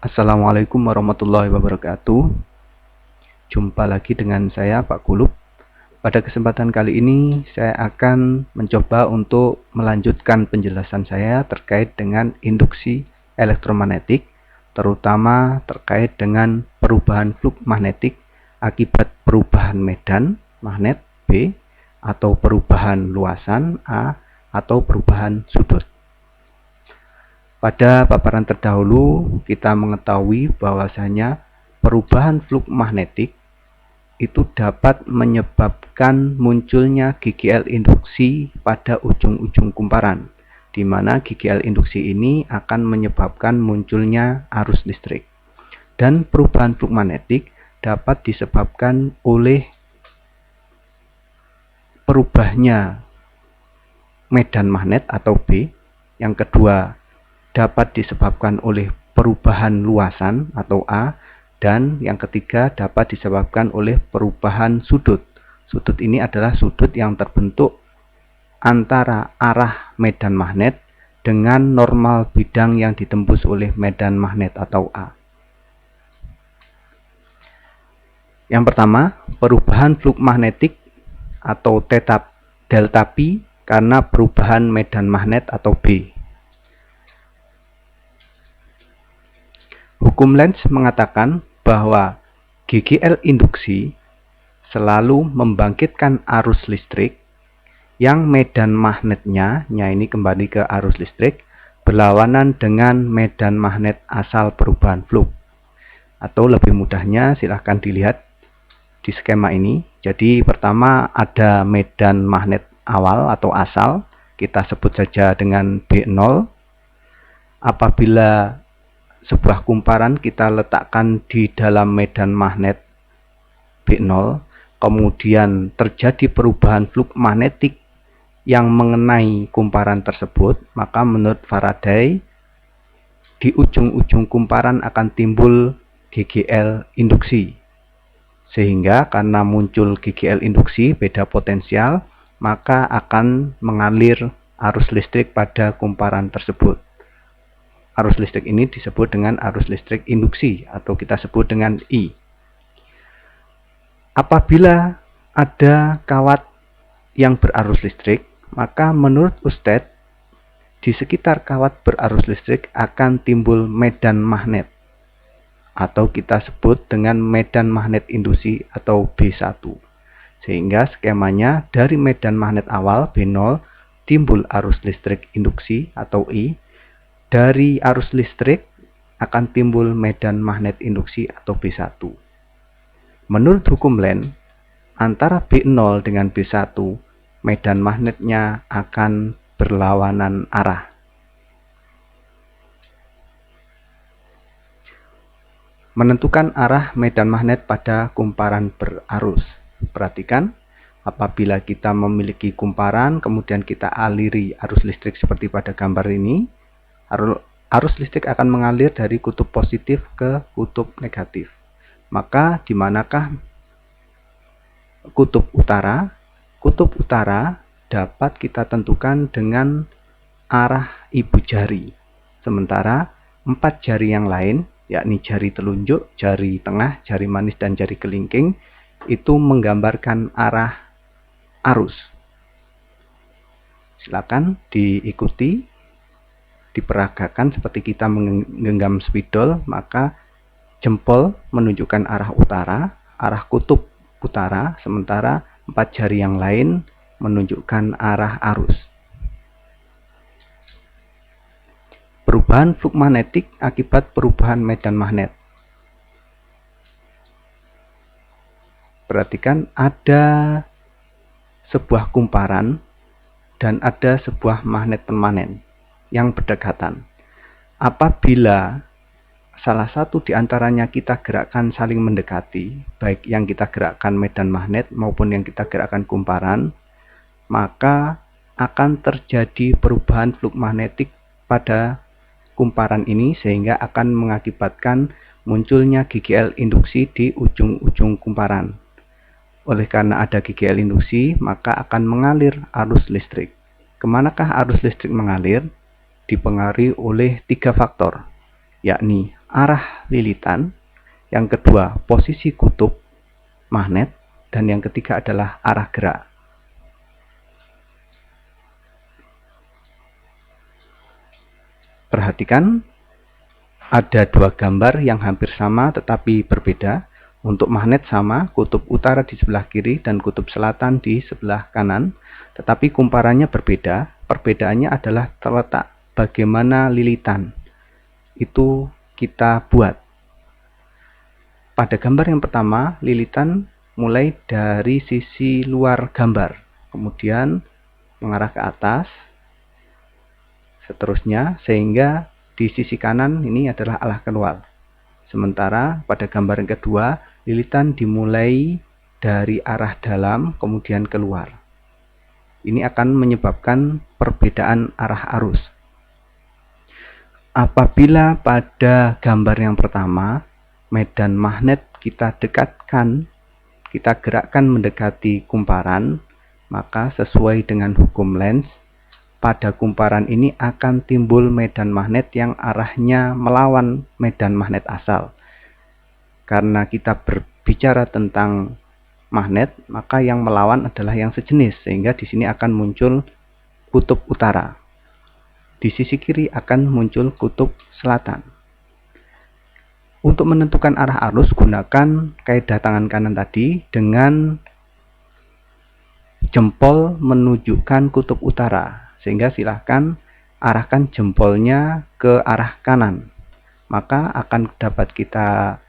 Assalamualaikum warahmatullahi wabarakatuh. Jumpa lagi dengan saya Pak Gulup. Pada kesempatan kali ini saya akan mencoba untuk melanjutkan penjelasan saya terkait dengan induksi elektromagnetik, terutama terkait dengan perubahan flux magnetik akibat perubahan medan magnet B, atau perubahan luasan A, atau perubahan sudut. Pada paparan terdahulu, kita mengetahui bahwasanya perubahan flux magnetik itu dapat menyebabkan munculnya GGL induksi pada ujung-ujung kumparan, di mana GGL induksi ini akan menyebabkan munculnya arus listrik. Dan perubahan flux magnetik dapat disebabkan oleh perubahnya medan magnet atau B. Yang kedua, dapat disebabkan oleh perubahan luasan atau A, dan yang ketiga dapat disebabkan oleh perubahan sudut. Sudut ini adalah sudut yang terbentuk antara arah medan magnet dengan normal bidang yang ditembus oleh medan magnet atau A. Yang pertama, perubahan flux magnetik atau delta P karena perubahan medan magnet atau B. Hukum Lenz mengatakan bahwa GGL induksi selalu membangkitkan arus listrik yang medan magnetnya, ini kembali ke arus listrik, berlawanan dengan medan magnet asal perubahan flux. Atau lebih mudahnya silahkan dilihat di skema ini. Jadi pertama ada medan magnet awal atau asal, kita sebut saja dengan B0. Apabila sebuah kumparan kita letakkan di dalam medan magnet B0, kemudian terjadi perubahan flux magnetik yang mengenai kumparan tersebut, maka menurut Faraday di ujung-ujung kumparan akan timbul GGL induksi. Sehingga karena muncul GGL induksi beda potensial, maka akan mengalir arus listrik pada kumparan tersebut. Arus listrik ini disebut dengan arus listrik induksi atau kita sebut dengan I. Apabila ada kawat yang berarus listrik, maka menurut Ustadz di sekitar kawat berarus listrik akan timbul medan magnet atau kita sebut dengan medan magnet induksi atau B1. Sehingga skemanya dari medan magnet awal B0 timbul arus listrik induksi atau I. Dari arus listrik akan timbul medan magnet induksi atau B1. Menurut hukum Lenz, antara B0 dengan B1, medan magnetnya akan berlawanan arah. Menentukan arah medan magnet pada kumparan berarus. Perhatikan, apabila kita memiliki kumparan, kemudian kita aliri arus listrik seperti pada gambar ini, arus listrik akan mengalir dari kutub positif ke kutub negatif. Maka di manakah kutub utara? Kutub utara dapat kita tentukan dengan arah ibu jari. Sementara 4 jari yang lain, yakni jari telunjuk, jari tengah, jari manis, dan jari kelingking, itu menggambarkan arah arus. Silakan diikuti, diperagakan seperti kita menggenggam spidol, maka jempol menunjukkan arah utara, arah kutub utara, sementara 4 jari yang lain menunjukkan arah arus. Perubahan flux magnetik akibat perubahan medan magnet. Perhatikan, ada sebuah kumparan dan ada sebuah magnet permanen yang berdekatan. Apabila salah satu di antaranya kita gerakkan saling mendekati, baik yang kita gerakkan medan magnet maupun yang kita gerakkan kumparan, maka akan terjadi perubahan flux magnetik pada kumparan ini sehingga akan mengakibatkan munculnya GGL induksi di ujung-ujung kumparan. Oleh karena ada GGL induksi, maka akan mengalir arus listrik. Kemanakah arus listrik mengalir? Dipengaruhi oleh 3 faktor, yakni arah lilitan, yang kedua posisi kutub magnet, dan yang ketiga adalah arah gerak. Perhatikan, ada dua gambar yang hampir sama tetapi berbeda. Untuk magnet sama, kutub utara di sebelah kiri dan kutub selatan di sebelah kanan, tetapi kumparannya berbeda. Perbedaannya adalah terletak bagaimana lilitan itu kita buat. Pada gambar yang pertama, lilitan mulai dari sisi luar gambar, kemudian mengarah ke atas, seterusnya, sehingga di sisi kanan ini adalah arah keluar. Sementara pada gambar yang kedua, lilitan dimulai dari arah dalam kemudian keluar. Ini akan menyebabkan perbedaan arah arus. Apabila pada gambar yang pertama, medan magnet kita dekatkan, kita gerakkan mendekati kumparan, maka sesuai dengan hukum Lenz, pada kumparan ini akan timbul medan magnet yang arahnya melawan medan magnet asal. Karena kita berbicara tentang magnet, maka yang melawan adalah yang sejenis, sehingga di sini akan muncul kutub utara. Di sisi kiri akan muncul kutub selatan. Untuk menentukan arah arus, gunakan kaidah tangan kanan tadi dengan jempol menunjukkan kutub utara, sehingga silahkan arahkan jempolnya ke arah kanan. Maka akan dapat kita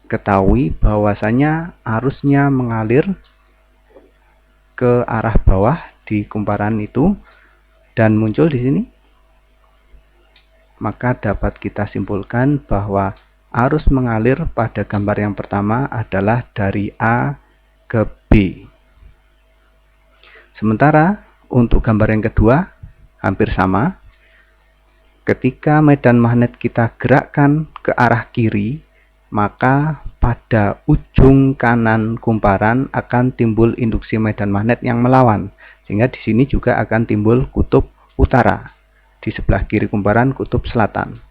ketahui bahwasanya arusnya mengalir ke arah bawah di kumparan itu dan muncul di sini. Maka dapat kita simpulkan bahwa arus mengalir pada gambar yang pertama adalah dari A ke B. Sementara untuk gambar yang kedua hampir sama. Ketika medan magnet kita gerakkan ke arah kiri, maka pada ujung kanan kumparan akan timbul induksi medan magnet yang melawan, sehingga di sini juga akan timbul kutub utara. Di sebelah kiri kumparan kutub selatan.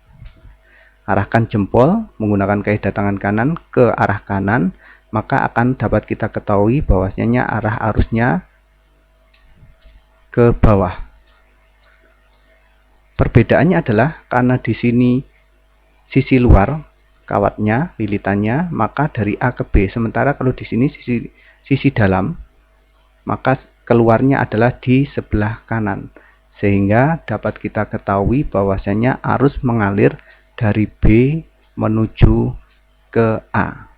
Arahkan jempol menggunakan kaidah tangan kanan ke arah kanan, maka akan dapat kita ketahui bahwasanya arah arusnya ke bawah. Perbedaannya adalah karena di sini sisi luar kawatnya, lilitannya, maka dari A ke B. Sementara kalau di sini sisi dalam, maka keluarnya adalah di sebelah kanan. Sehingga dapat kita ketahui bahwasanya arus mengalir dari B menuju ke A.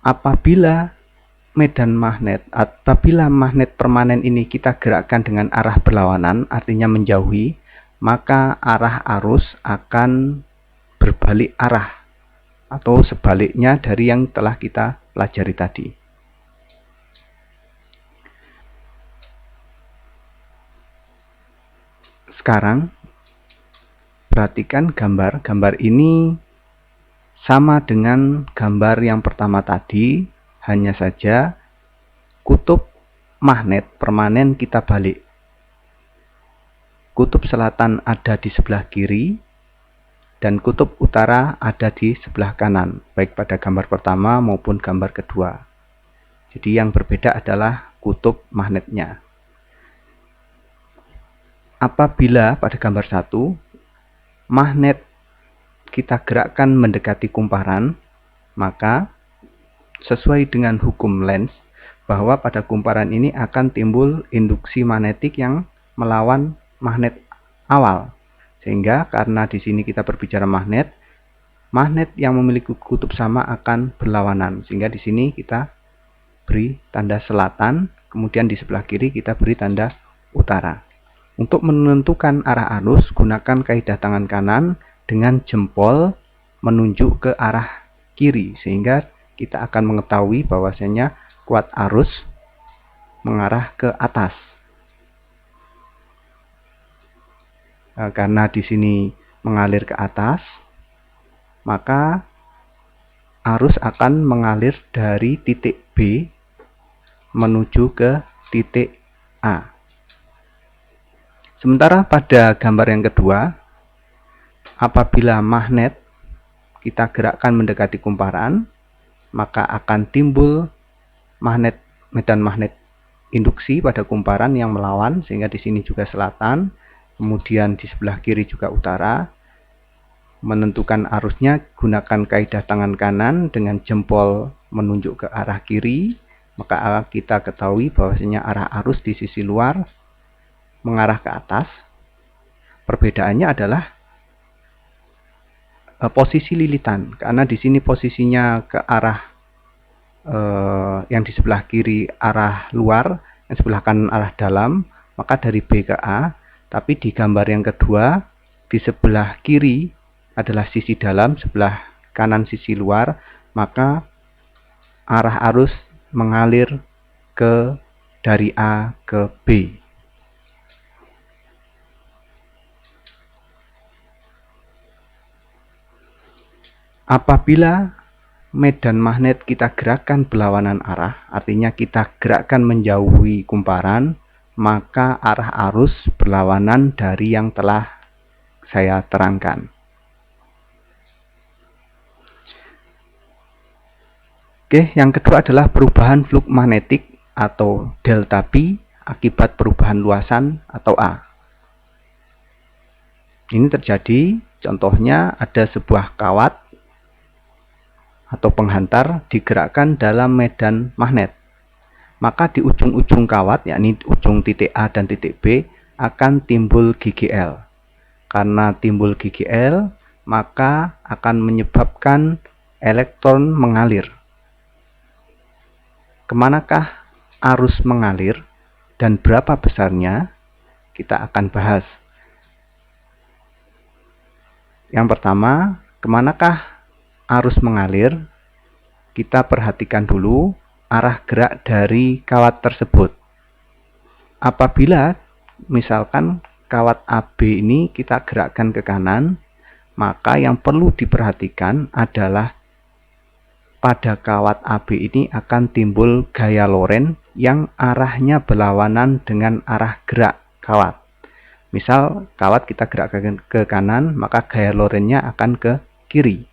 Apabila magnet permanen ini kita gerakkan dengan arah berlawanan, artinya menjauhi, maka arah arus akan berbalik arah atau sebaliknya dari yang telah kita pelajari tadi. Sekarang perhatikan gambar. Gambar ini sama dengan gambar yang pertama tadi, hanya saja kutub magnet permanen kita balik. Kutub selatan ada di sebelah kiri dan kutub utara ada di sebelah kanan, baik pada gambar pertama maupun gambar kedua. Jadi yang berbeda adalah kutub magnetnya. Apabila pada gambar 1 magnet kita gerakkan mendekati kumparan, maka sesuai dengan hukum Lenz bahwa pada kumparan ini akan timbul induksi magnetik yang melawan magnet awal. Sehingga karena di sini kita berbicara magnet yang memiliki kutub sama akan berlawanan. Sehingga di sini kita beri tanda selatan, kemudian di sebelah kiri kita beri tanda utara. Untuk menentukan arah arus, gunakan kaidah tangan kanan dengan jempol menunjuk ke arah kiri, sehingga kita akan mengetahui bahwasanya kuat arus mengarah ke atas. Karena di sini mengalir ke atas, maka arus akan mengalir dari titik B menuju ke titik A. Sementara pada gambar yang kedua, Apabila magnet kita gerakkan mendekati kumparan, maka akan timbul medan magnet induksi pada kumparan yang melawan, sehingga di sini juga selatan, kemudian di sebelah kiri juga utara. Menentukan arusnya gunakan kaidah tangan kanan dengan jempol menunjuk ke arah kiri, maka kita ketahui bahwasanya arah arus di sisi luar mengarah ke atas. Perbedaannya adalah posisi lilitan, karena di sini posisinya ke arah yang di sebelah kiri arah luar, yang sebelah kanan arah dalam, maka dari B ke A. Tapi di gambar yang kedua, di sebelah kiri adalah sisi dalam, sebelah kanan sisi luar, maka arah arus mengalir dari A ke B. Apabila medan magnet kita gerakkan berlawanan arah, artinya kita gerakkan menjauhi kumparan, maka arah arus berlawanan dari yang telah saya terangkan. Oke, yang kedua adalah perubahan flux magnetik atau delta P akibat perubahan luasan atau A. Ini terjadi, contohnya ada sebuah kawat atau penghantar digerakkan dalam medan magnet. Maka di ujung-ujung kawat, yakni ujung titik A dan titik B, akan timbul GGL. Karena timbul GGL, maka akan menyebabkan elektron mengalir. Kemanakah arus mengalir dan berapa besarnya? Kita akan bahas. Yang pertama, kemanakah arus mengalir? Kita perhatikan dulu arah gerak dari kawat tersebut. Apabila misalkan kawat AB ini kita gerakkan ke kanan, maka yang perlu diperhatikan adalah pada kawat AB ini akan timbul gaya Lorentz yang arahnya berlawanan dengan arah gerak kawat. Misal kawat kita gerakkan ke kanan, maka gaya Lorentz-nya akan ke kiri.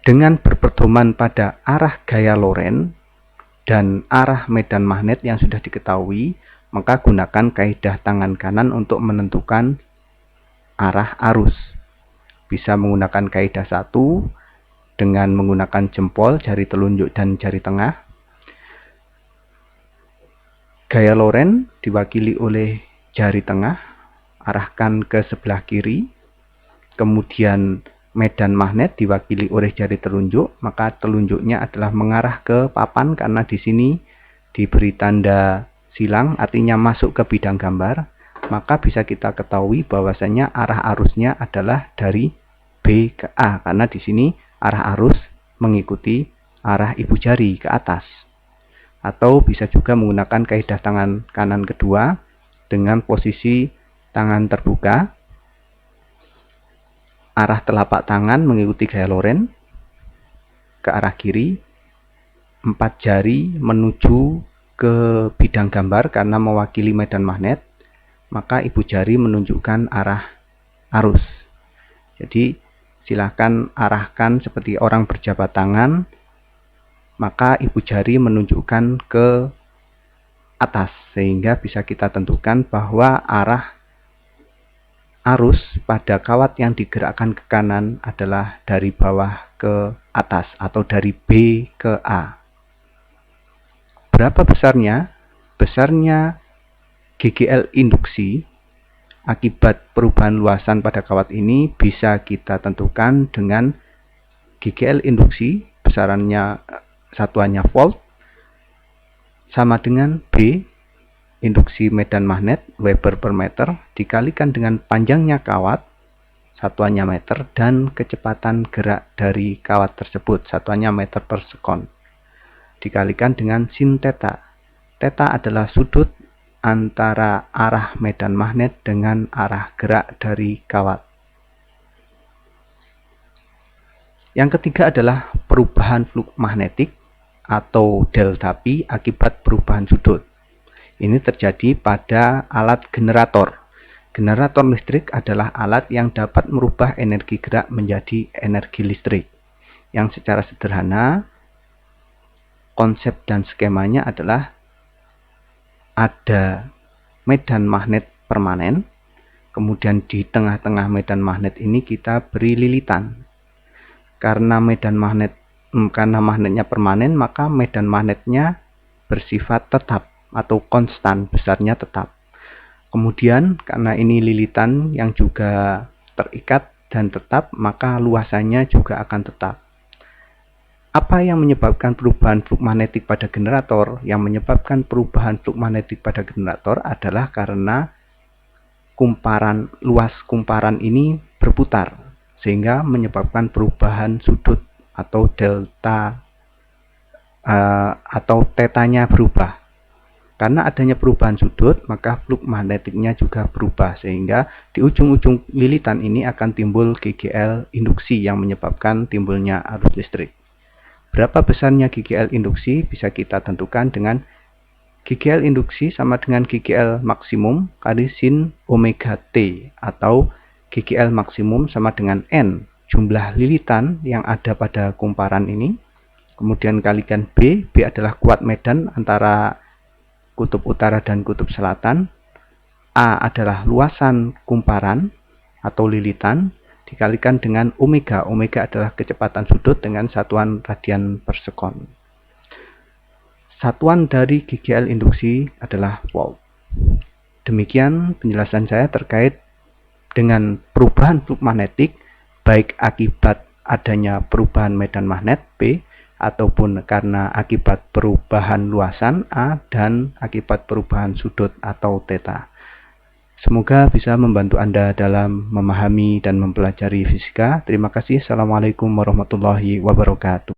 Dengan berpedoman pada arah gaya Lorentz dan arah medan magnet yang sudah diketahui, maka gunakan kaidah tangan kanan untuk menentukan arah arus. Bisa menggunakan kaidah 1 dengan menggunakan jempol, jari telunjuk dan jari tengah. Gaya Lorentz diwakili oleh jari tengah, arahkan ke sebelah kiri. Kemudian medan magnet diwakili oleh jari telunjuk, maka telunjuknya adalah mengarah ke papan karena di sini diberi tanda silang, artinya masuk ke bidang gambar. Maka bisa kita ketahui bahwasanya arah arusnya adalah dari B ke A, karena di sini arah arus mengikuti arah ibu jari ke atas. Atau bisa juga menggunakan kaidah tangan kanan kedua dengan posisi tangan terbuka, arah telapak tangan mengikuti gaya Lorentz ke arah kiri, 4 jari menuju ke bidang gambar karena mewakili medan magnet, maka ibu jari menunjukkan arah arus. Jadi silahkan arahkan seperti orang berjabat tangan, maka ibu jari menunjukkan ke atas, sehingga bisa kita tentukan bahwa arah arus pada kawat yang digerakkan ke kanan adalah dari bawah ke atas atau dari B ke A. Berapa besarnya? Besarnya GGL induksi akibat perubahan luasan pada kawat ini bisa kita tentukan dengan GGL induksi, besarannya satuannya volt, sama dengan B induksi medan magnet Weber per meter dikalikan dengan panjangnya kawat, satuannya meter, dan kecepatan gerak dari kawat tersebut, satuannya meter per sekon, dikalikan dengan sin theta. Theta adalah sudut antara arah medan magnet dengan arah gerak dari kawat. Yang ketiga adalah perubahan flux magnetik atau delta P akibat perubahan sudut. Ini terjadi pada alat generator. Generator listrik adalah alat yang dapat merubah energi gerak menjadi energi listrik. Yang secara sederhana, konsep dan skemanya adalah ada medan magnet permanen, kemudian di tengah-tengah medan magnet ini kita beri lilitan. Karena magnetnya permanen, maka medan magnetnya bersifat tetap atau konstan, besarnya tetap. Kemudian karena ini lilitan yang juga terikat dan tetap, maka luasannya juga akan tetap. Apa yang menyebabkan perubahan flux magnetik pada generator? Yang menyebabkan perubahan flux magnetik pada generator adalah karena luas kumparan ini berputar, sehingga menyebabkan perubahan sudut atau delta atau tetanya berubah. Karena adanya perubahan sudut, maka flux magnetiknya juga berubah, sehingga di ujung-ujung lilitan ini akan timbul GGL induksi yang menyebabkan timbulnya arus listrik. Berapa besarnya GGL induksi bisa kita tentukan dengan GGL induksi sama dengan GGL maksimum kali sin omega T, atau GGL maksimum sama dengan N, jumlah lilitan yang ada pada kumparan ini, kemudian kalikan B adalah kuat medan antara kutub utara dan kutub selatan, A adalah luasan kumparan atau lilitan, dikalikan dengan omega. Omega adalah kecepatan sudut dengan satuan radian per sekon. Satuan dari GGL induksi adalah volt. Demikian penjelasan saya terkait dengan perubahan flux magnetik, baik akibat adanya perubahan medan magnet P, ataupun karena akibat perubahan luasan A, dan akibat perubahan sudut atau theta. Semoga bisa membantu Anda dalam memahami dan mempelajari fisika. Terima kasih. Assalamualaikum warahmatullahi wabarakatuh.